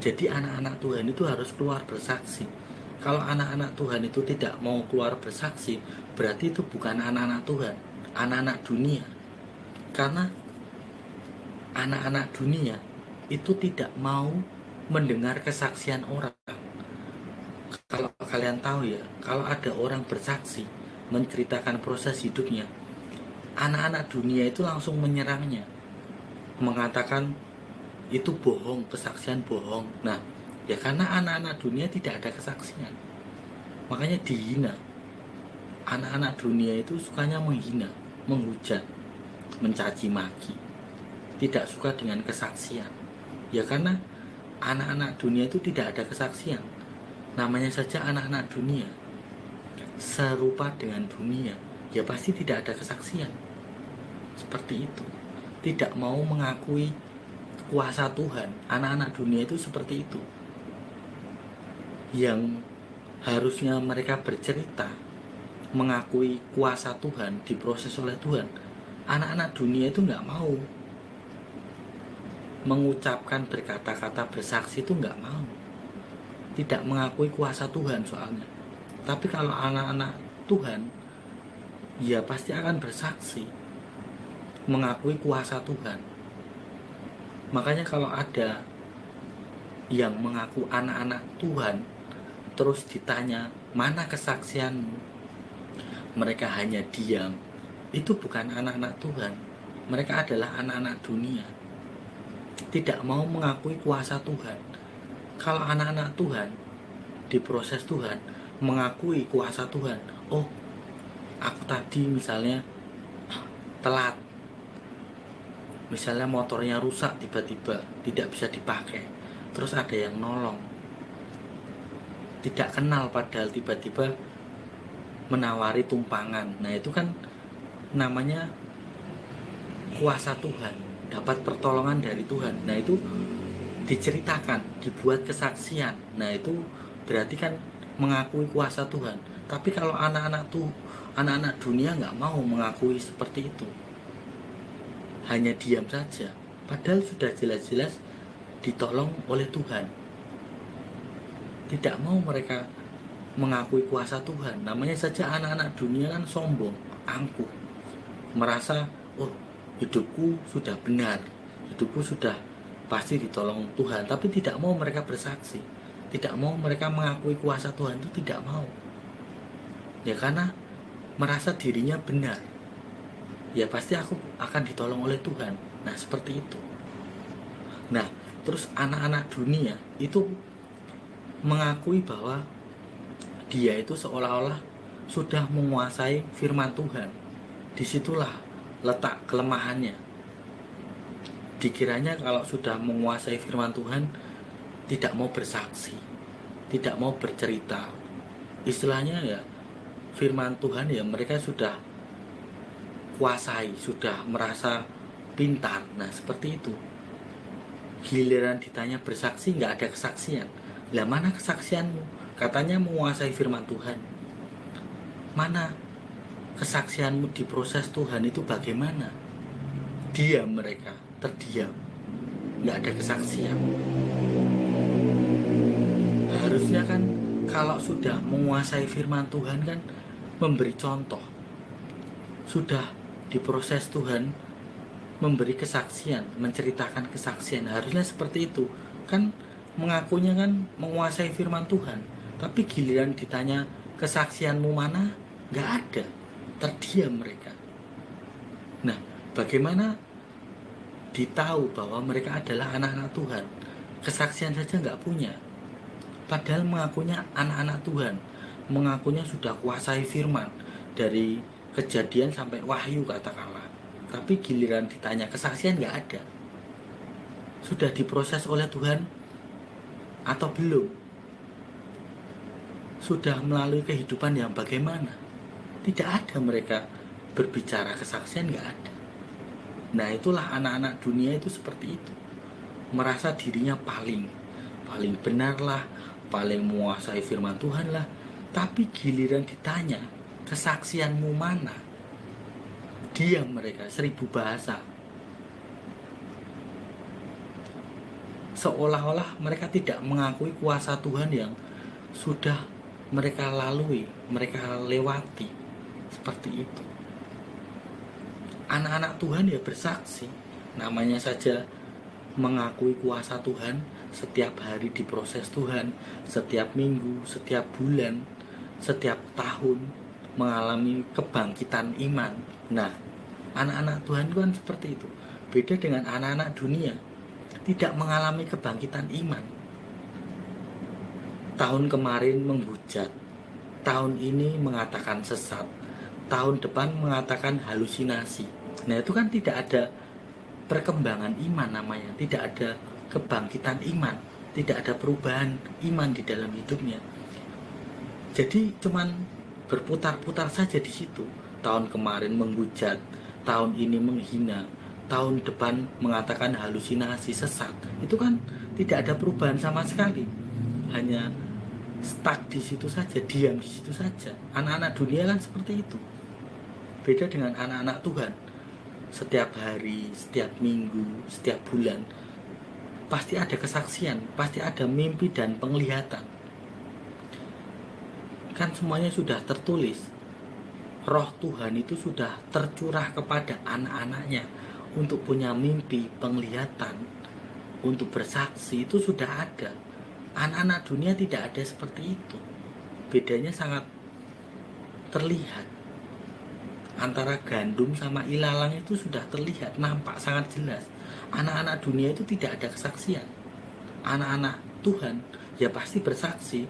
Jadi anak-anak Tuhan itu harus keluar bersaksi. Kalau anak-anak Tuhan itu tidak mau keluar bersaksi, berarti itu bukan anak-anak Tuhan, anak-anak dunia. Karena anak-anak dunia itu tidak mau mendengar kesaksian orang. Kalau kalian tahu ya, kalau ada orang bersaksi menceritakan proses hidupnya, anak-anak dunia itu langsung menyerangnya, mengatakan itu bohong, kesaksian bohong. Nah, ya karena anak-anak dunia tidak ada kesaksian, makanya dihina. Anak-anak dunia itu sukanya menghina, menghujat, mencaci maki, tidak suka dengan kesaksian. Ya karena anak-anak dunia itu tidak ada kesaksian, namanya saja anak-anak dunia, serupa dengan dunia, ya pasti tidak ada kesaksian. Seperti itu, tidak mau mengakui kuasa Tuhan. Anak-anak dunia itu seperti itu, yang harusnya mereka bercerita, mengakui kuasa Tuhan, diproses oleh Tuhan. Anak-anak dunia itu nggak mau mengucapkan, berkata-kata, bersaksi, itu nggak mau, tidak mengakui kuasa Tuhan soalnya. Tapi kalau anak-anak Tuhan, ya pasti akan bersaksi, mengakui kuasa Tuhan. Makanya kalau ada yang mengaku anak-anak Tuhan, terus ditanya, mana kesaksianmu? Mereka hanya diam. Itu bukan anak-anak Tuhan. Mereka adalah anak-anak dunia, tidak mau mengakui kuasa Tuhan. Kalau anak-anak Tuhan, diproses Tuhan, mengakui kuasa Tuhan. Oh, aku tadi misalnya telat, misalnya motornya rusak tiba-tiba, tidak bisa dipakai, terus ada yang nolong, tidak kenal padahal tiba-tiba menawari tumpangan. Nah itu kan namanya kuasa Tuhan, dapat pertolongan dari Tuhan. Nah itu diceritakan, dibuat kesaksian. Nah itu berarti kan mengakui kuasa Tuhan. Tapi kalau anak-anak dunia nggak mau mengakui seperti itu, hanya diam saja, padahal sudah jelas-jelas ditolong oleh Tuhan. Tidak mau mereka mengakui kuasa Tuhan. Namanya saja anak-anak dunia kan sombong, angkuh, merasa oh hidupku sudah benar, hidupku sudah pasti ditolong Tuhan. Tapi tidak mau mereka bersaksi, tidak mau mereka mengakui kuasa Tuhan, itu tidak mau. Ya karena merasa dirinya benar, ya pasti aku akan ditolong oleh Tuhan. Nah seperti itu. Nah terus anak-anak dunia itu mengakui bahwa dia itu seolah-olah sudah menguasai firman Tuhan. Disitulah letak kelemahannya. Dikiranya kalau sudah menguasai firman Tuhan, tidak mau bersaksi, tidak mau bercerita. Istilahnya ya, firman Tuhan ya mereka sudah kuasai, sudah merasa pintar. Nah seperti itu. Giliran ditanya bersaksi, nggak ada kesaksian. Lah mana kesaksianmu? Katanya menguasai firman Tuhan. Mana kesaksianmu diproses Tuhan itu bagaimana? Diam mereka, terdiam, nggak ada kesaksian. Harusnya kan kalau sudah menguasai firman Tuhan kan memberi contoh, sudah diproses Tuhan, memberi kesaksian, menceritakan kesaksian. Harusnya seperti itu kan, mengakunya kan menguasai firman Tuhan. Tapi giliran ditanya kesaksianmu mana, nggak ada, terdiam mereka. Nah bagaimana ditahu bahwa mereka adalah anak-anak Tuhan? Kesaksian saja nggak punya, padahal mengakunya anak-anak Tuhan, mengakunya sudah kuasai firman dari Kejadian sampai Wahyu katakanlah. Tapi giliran ditanya kesaksian nggak ada. Sudah diproses oleh Tuhan atau belum? Sudah melalui kehidupan yang bagaimana? Tidak ada mereka berbicara kesaksian, nggak ada. Nah itulah anak-anak dunia itu seperti itu, merasa dirinya paling benar lah, paling menguasai firman Tuhan lah. Tapi giliran ditanya kesaksianmu mana, diam mereka, 1000 bahasa. seolah-olah mereka tidak mengakui kuasa Tuhan yang sudah mereka lalui, mereka lewati. Seperti itu. Anak-anak Tuhan ya bersaksi, namanya saja mengakui kuasa Tuhan. Setiap hari diproses Tuhan, setiap minggu, setiap bulan, setiap tahun mengalami kebangkitan iman. Nah, anak-anak Tuhan kan seperti itu. Beda dengan anak-anak dunia, tidak mengalami kebangkitan iman. Tahun kemarin menghujat, tahun ini mengatakan sesat, tahun depan mengatakan halusinasi. Nah, itu kan tidak ada perkembangan iman namanya, tidak ada kebangkitan iman, tidak ada perubahan iman di dalam hidupnya. Jadi cuman berputar-putar saja di situ. Tahun kemarin menghujat, tahun ini menghina, tahun depan mengatakan halusinasi, sesat. Itu kan tidak ada perubahan sama sekali. Hanya stuck di situ saja, diam di situ saja. Anak-anak dunia kan seperti itu. Beda dengan anak-anak Tuhan. Setiap hari, setiap minggu, setiap bulan pasti ada kesaksian, pasti ada mimpi dan penglihatan. Kan semuanya sudah tertulis. Roh Tuhan itu sudah tercurah kepada anak-anaknya untuk punya mimpi, penglihatan, untuk bersaksi. Itu sudah ada. Anak-anak dunia tidak ada seperti itu. Bedanya sangat terlihat. Antara gandum sama ilalang itu sudah terlihat, nampak sangat jelas. Anak-anak dunia itu tidak ada kesaksian. Anak-anak Tuhan ya pasti bersaksi.